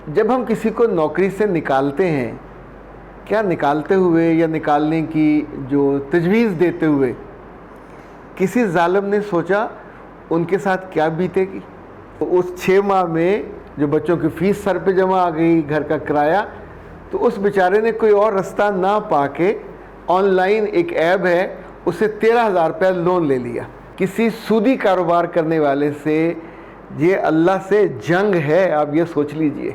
جب ہم کسی کو نوکری سے نکالتے ہیں، کیا نکالتے ہوئے یا نکالنے کی جو تجویز دیتے ہوئے کسی ظالم نے سوچا ان کے ساتھ کیا بیتے گی؟ اس 6 ماہ میں جو بچوں کی فیس سر پہ جمع آ گئی، گھر کا کرایہ، تو اس بیچارے نے کوئی اور رستہ نہ پا کے آن لائن ایک ایپ ہے اسے 13,000 روپیہ لون لے لیا کسی سودی کاروبار کرنے والے سے۔ یہ اللہ سے جنگ ہے، آپ یہ سوچ لیجئے۔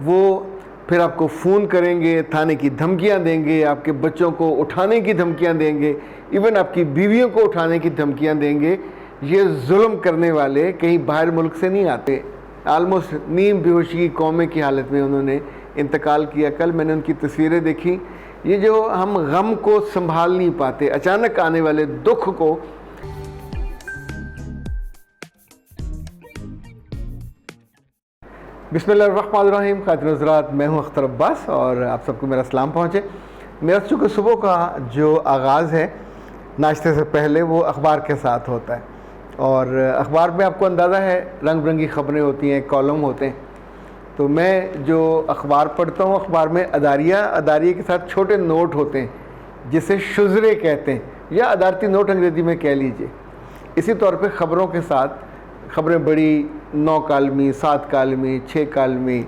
وہ پھر آپ کو فون کریں گے، تھانے کی دھمکیاں دیں گے، آپ کے بچوں کو اٹھانے کی دھمکیاں دیں گے، ایون آپ کی بیویوں کو اٹھانے کی دھمکیاں دیں گے۔ یہ ظلم کرنے والے کہیں باہر ملک سے نہیں آتے۔ آلموسٹ نیم بے ہوشی کی کومے کی حالت میں انہوں نے انتقال کیا۔ کل میں نے ان کی تصویریں دیکھی۔ یہ جو ہم غم کو سنبھال نہیں پاتے، اچانک آنے والے دکھ کو بسم اللہ الرحمن الرحیم۔ خاتون حضرات، میں ہوں اختر عباس اور آپ سب کو میرا سلام پہنچے۔ میرا چونکہ صبح کا جو آغاز ہے ناشتے سے پہلے وہ اخبار کے ساتھ ہوتا ہے، اور اخبار میں آپ کو اندازہ ہے رنگ برنگی خبریں ہوتی ہیں، کالم ہوتے ہیں۔ تو میں جو اخبار پڑھتا ہوں، اخبار میں اداریے کے ساتھ چھوٹے نوٹ ہوتے ہیں جسے شزرے کہتے ہیں، یا ادارتی نوٹ انگریزی میں کہہ لیجئے۔ اسی طور پہ خبروں کے ساتھ خبریں بڑی 9 کالمی، 7 کالمی، 6 کالمی،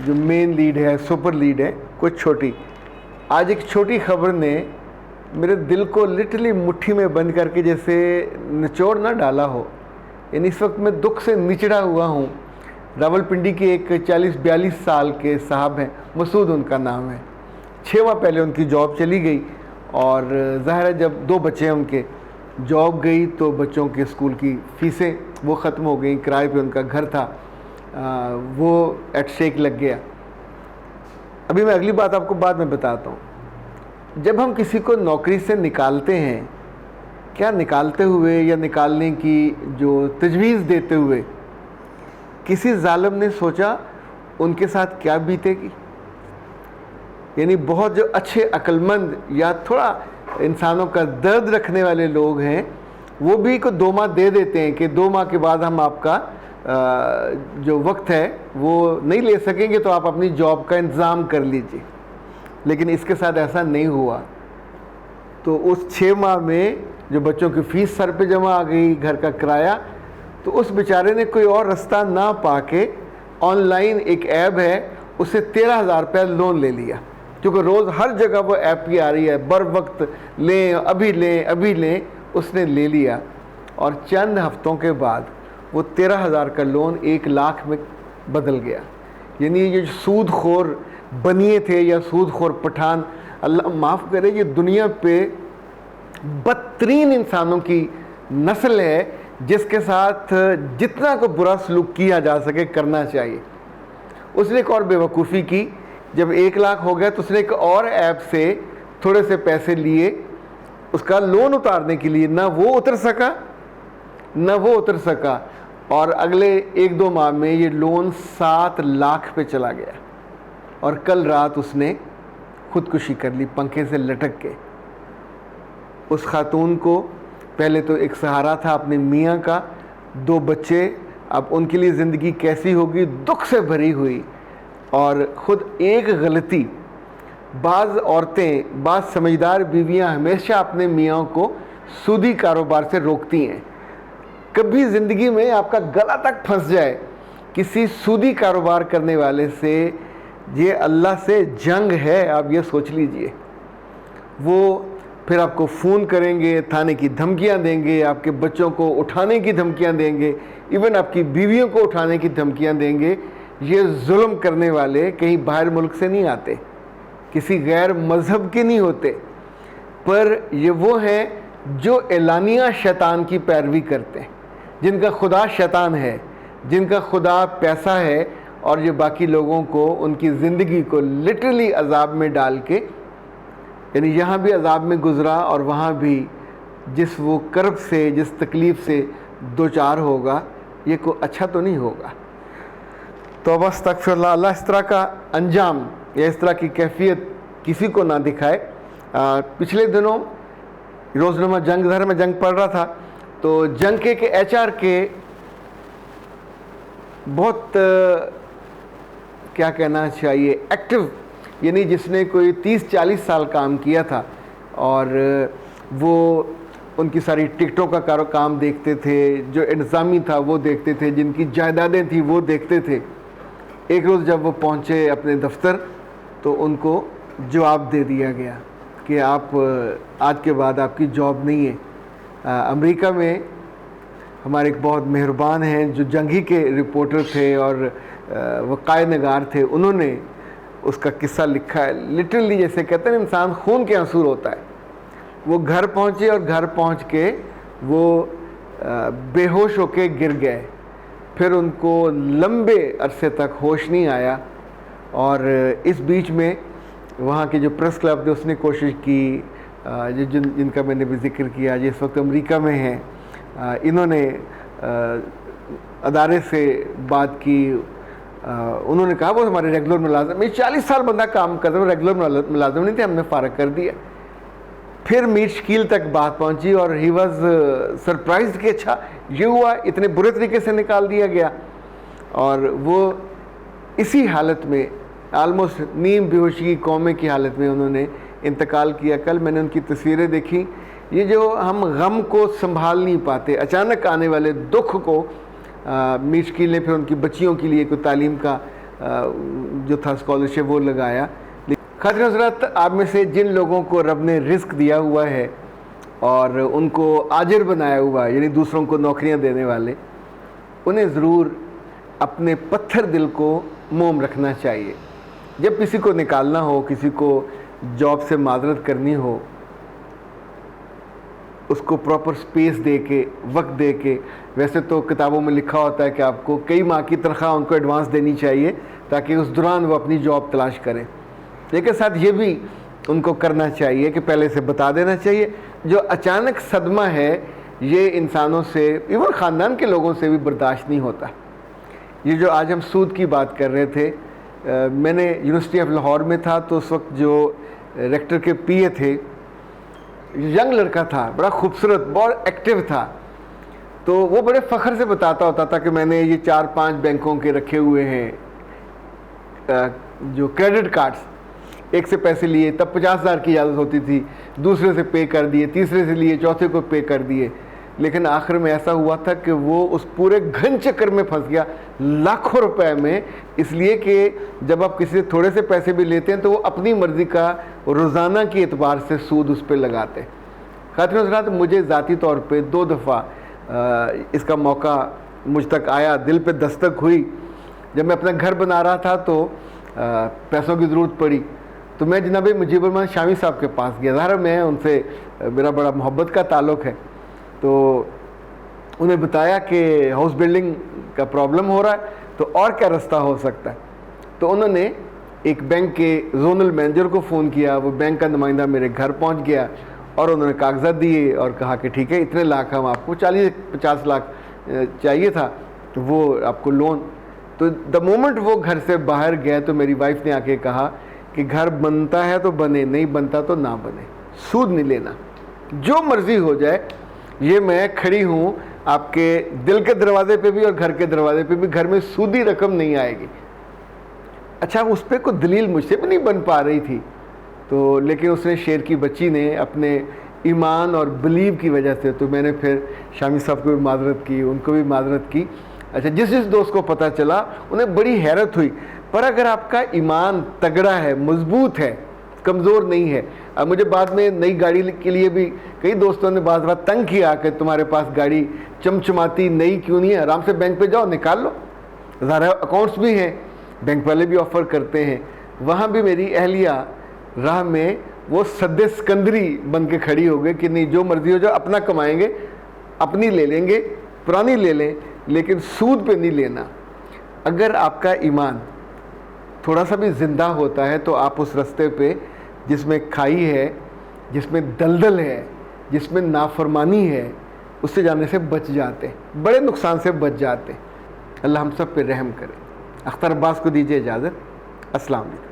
جو مین لیڈ ہے، سپر لیڈ ہے، کچھ چھوٹی۔ آج ایک چھوٹی خبر نے میرے دل کو لٹرلی مٹھی میں بند کر کے جیسے نچوڑ نہ ڈالا ہو۔ یعنی اس وقت میں دکھ سے نچڑا ہوا ہوں۔ راولپنڈی کے ایک 40-42 سال کے صاحب ہیں، مسعود ان کا نام ہے۔ 6 ماہ پہلے ان کی جاب چلی گئی، اور ظاہر ہے جب 2 بچے ہیں ان کے، جاب گئی تو بچوں کے اسکول کی فیسیں وہ ختم ہو گئیں، کرائے پہ ان کا گھر تھا، وہ ایٹ شیک لگ گیا۔ ابھی میں اگلی بات آپ کو بعد میں بتاتا ہوں۔ جب ہم کسی کو نوکری سے نکالتے ہیں، کیا نکالتے ہوئے یا نکالنے کی جو تجویز دیتے ہوئے کسی ظالم نے سوچا ان کے ساتھ کیا بیتے گی؟ یعنی بہت جو اچھے عقل مند یا تھوڑا انسانوں کا درد رکھنے والے لوگ ہیں، وہ بھی کو 2 ماہ دے دیتے ہیں کہ 2 ماہ کے بعد ہم آپ کا جو وقت ہے وہ نہیں لے سکیں گے، تو آپ اپنی جاب کا انتظام کر لیجئے۔ لیکن اس کے ساتھ ایسا نہیں ہوا۔ تو اس 6 ماہ میں جو بچوں کی فیس سر پہ جمع آ گئی، گھر کا کرایہ، تو اس بیچارے نے کوئی اور رستہ نہ پا کے آن لائن ایک ایپ ہے اسے 13,000 روپیہ لون لے لیا، کیونکہ روز ہر جگہ وہ ایپ کی آ رہی ہے، بر وقت لیں، ابھی لیں، ابھی لیں۔ اس نے لے لیا، اور چند ہفتوں کے بعد وہ 13,000 کا لون 1 لاکھ میں بدل گیا۔ یعنی یہ جو سود خور بنیے تھے یا سود خور پٹھان، اللہ معاف کرے، یہ دنیا پہ بدترین انسانوں کی نسل ہے جس کے ساتھ جتنا کو برا سلوک کیا جا سکے کرنا چاہیے۔ اس نے ایک اور بے وقوفی کی، جب 1 لاکھ ہو گیا تو اس نے ایک اور ایپ سے تھوڑے سے پیسے لیے اس کا لون اتارنے کے لیے، نہ وہ اتر سکا، اور اگلے 1-2 ماہ میں یہ لون 7 لاکھ پہ چلا گیا، اور کل رات اس نے خودکشی کر لی پنکھے سے لٹک کے۔ اس خاتون کو پہلے تو ایک سہارا تھا اپنے میاں کا، 2 بچے، اب ان کے لیے زندگی کیسی ہوگی، دکھ سے بھری ہوئی۔ اور خود ایک غلطی، بعض عورتیں، بعض سمجھدار بیویاں ہمیشہ اپنے میاں کو سودی کاروبار سے روکتی ہیں۔ کبھی زندگی میں آپ کا گلا تک پھنس جائے کسی سودی کاروبار کرنے والے سے، یہ اللہ سے جنگ ہے، آپ یہ سوچ لیجئے۔ وہ پھر آپ کو فون کریں گے، تھانے کی دھمکیاں دیں گے، آپ کے بچوں کو اٹھانے کی دھمکیاں دیں گے، ایون آپ کی بیویوں کو اٹھانے کی دھمکیاں دیں گے۔ یہ ظلم کرنے والے کہیں باہر ملک سے نہیں آتے، کسی غیر مذہب کے نہیں ہوتے، پر یہ وہ ہیں جو اعلانیہ شیطان کی پیروی کرتے ہیں، جن کا خدا شیطان ہے، جن کا خدا پیسہ ہے، اور یہ باقی لوگوں کو ان کی زندگی کو لٹرلی عذاب میں ڈال کے، یعنی یہاں بھی عذاب میں گزرا اور وہاں بھی جس وہ کرب سے، جس تکلیف سے دوچار ہوگا، یہ کوئی اچھا تو نہیں ہوگا۔ توبہ استغفر اللہ، اللہ اس طرح کا انجام یا اس طرح کی کیفیت کسی کو نہ دکھائے۔ پچھلے دنوں روزنامہ جنگ دھر میں جنگ پڑھ رہا تھا، تو جنگ کے ایچ آر کے بہت کیا کہنا چاہیے ایکٹیو، یعنی جس نے کوئی 30-40 سال کام کیا تھا اور وہ ان کی ساری ٹکٹوں کا کام دیکھتے تھے، جو انتظامی تھا وہ دیکھتے تھے، جن کی جائیدادیں تھیں وہ دیکھتے تھے. ایک روز جب وہ پہنچے اپنے دفتر تو ان کو جواب دے دیا گیا کہ آپ آج کے بعد آپ کی جاب نہیں ہے. امریکہ میں ہمارے ایک بہت مہربان ہیں جو جنگی کے رپورٹر تھے اور وقائع نگار تھے، انہوں نے اس کا قصہ لکھا ہے. لٹرلی جیسے کہتے ہیں انسان خون کے آنسو ہوتا ہے. وہ گھر پہنچے اور گھر پہنچ کے وہ بے ہوش ہو کے گر گئے. پھر ان کو لمبے عرصے تک ہوش نہیں آیا، اور اس بیچ میں وہاں کے جو پریس کلب تھے اس نے کوشش کی، جن کا میں نے بھی ذکر کیا جس وقت امریکہ میں ہیں، انہوں نے ادارے سے بات کی. انہوں نے کہا وہ ہمارے ریگولر ملازم، 40 سال بندہ کام کرتا ہے، ریگولر ملازم نہیں تھے، ہم نے فارغ کر دیا. پھر میر شکیل تک بات پہنچی اور ہی واز سرپرائزڈ کہ اچھا یہ ہوا، اتنے برے طریقے سے نکال دیا گیا. اور وہ اسی حالت میں آلموسٹ نیم بے ہوشی کی کومے کی حالت میں انہوں نے انتقال کیا. کل میں نے ان کی تصویریں دیکھی. یہ جو ہم غم کو سنبھال نہیں پاتے، اچانک آنے والے دکھ کو میر شکیل نے پھر ان کی بچیوں کے لیے کوئی تعلیم کا جو تھا اسکالرشپ وہ لگایا. خاطر حضرات، آپ میں سے جن لوگوں کو رب نے رزق دیا ہوا ہے اور ان کو آجر بنایا ہوا ہے، یعنی دوسروں کو نوکریاں دینے والے، انہیں ضرور اپنے پتھر دل کو موم رکھنا چاہیے. جب کسی کو نکالنا ہو، کسی کو جاب سے معذرت کرنی ہو، اس کو پراپر سپیس دے کے، وقت دے کے. ویسے تو کتابوں میں لکھا ہوتا ہے کہ آپ کو کئی ماہ کی تنخواہ ان کو ایڈوانس دینی چاہیے تاکہ اس دوران وہ اپنی جاب تلاش کریں. لیکن ساتھ یہ بھی ان کو کرنا چاہیے کہ پہلے سے بتا دینا چاہیے. جو اچانک صدمہ ہے یہ انسانوں سے، ایون خاندان کے لوگوں سے بھی برداشت نہیں ہوتا. یہ جو آج ہم سود کی بات کر رہے تھے، میں نے یونیورسٹی آف لاہور میں تھا تو اس وقت جو ریکٹر کے پی اے تھے، ینگ لڑکا تھا، بڑا خوبصورت، بہت ایکٹیو تھا. تو وہ بڑے فخر سے بتاتا ہوتا تھا کہ میں نے یہ 4-5 بینکوں کے رکھے ہوئے ہیں جو کریڈٹ کارڈز. ایک سے پیسے لیے تب 50,000 کی اجازت ہوتی تھی، دوسرے سے پے کر دیے، تیسرے سے لیے، چوتھے کو پے کر دیے. لیکن آخر میں ایسا ہوا تھا کہ وہ اس پورے گھن چکر میں پھنس گیا لاکھوں روپے میں، اس لیے کہ جب آپ کسی سے تھوڑے سے پیسے بھی لیتے ہیں تو وہ اپنی مرضی کا روزانہ کے اعتبار سے سود اس پہ لگاتے. خاطر حضرات، مجھے ذاتی طور پہ 2 دفعہ اس کا موقع مجھ تک آیا، دل پہ دستک ہوئی. جب میں اپنا گھر بنا رہا تھا تو پیسوں کی ضرورت پڑی تو میں جناب مجیب الرحمان شامی صاحب کے پاس گیا. ظاہر میں ان سے میرا بڑا محبت کا تعلق ہے، تو انہیں بتایا کہ ہاؤس بلڈنگ کا پرابلم ہو رہا ہے تو اور کیا رستہ ہو سکتا ہے. تو انہوں نے ایک بینک کے زونل مینیجر کو فون کیا، وہ بینک کا نمائندہ میرے گھر پہنچ گیا اور انہوں نے کاغذات دیے اور کہا کہ ٹھیک ہے اتنے لاکھ ہم آپ کو، 40-50 لاکھ چاہیے تھا تو وہ آپ کو لون. تو دا مومنٹ وہ گھر سے باہر گئے تو میری وائف نے آ کے کہا کہ گھر بنتا ہے تو بنے، نہیں بنتا تو نہ بنے، سود نہیں لینا، جو مرضی ہو جائے. یہ میں کھڑی ہوں آپ کے دل کے دروازے پہ بھی اور گھر کے دروازے پہ بھی، گھر میں سودی رقم نہیں آئے گی. اچھا اس پہ کوئی دلیل مجھ سے بھی نہیں بن پا رہی تھی، تو لیکن اس نے شیر کی بچی نے اپنے ایمان اور بلیو کی وجہ سے، تو میں نے پھر شامی صاحب کو بھی معذرت کی، ان کو بھی معذرت کی. اچھا جس دوست کو پتہ چلا انہیں بڑی حیرت ہوئی. پر اگر آپ کا ایمان تگڑا ہے، مضبوط ہے، کمزور نہیں ہے. اب مجھے بعد میں نئی گاڑی کے لیے بھی کئی دوستوں نے بعض بات تنگ کیا کہ تمہارے پاس گاڑی چمچماتی نئی کیوں نہیں ہے، آرام سے بینک پہ جاؤ نکال لو. ظاہر اکاؤنٹس بھی ہیں، بینک والے بھی آفر کرتے ہیں. وہاں بھی میری اہلیہ راہ میں وہ سد سکندری بن کے کھڑی ہو گئی کہ نہیں جو مرضی ہو جاؤ، اپنا کمائیں گے، اپنی لے لیں گے، پرانی لے لیں، لیکن سود پہ نہیں لینا. اگر آپ کا ایمان تھوڑا سا بھی زندہ ہوتا ہے تو آپ اس رستے پہ جس میں کھائی ہے، جس میں دلدل ہے، جس میں نافرمانی ہے، اس سے جانے سے بچ جاتے، بڑے نقصان سے بچ جاتے. اللہ ہم سب پہ رحم کرے. اختر عباس کو دیجیے اجازت. السلام علیکم.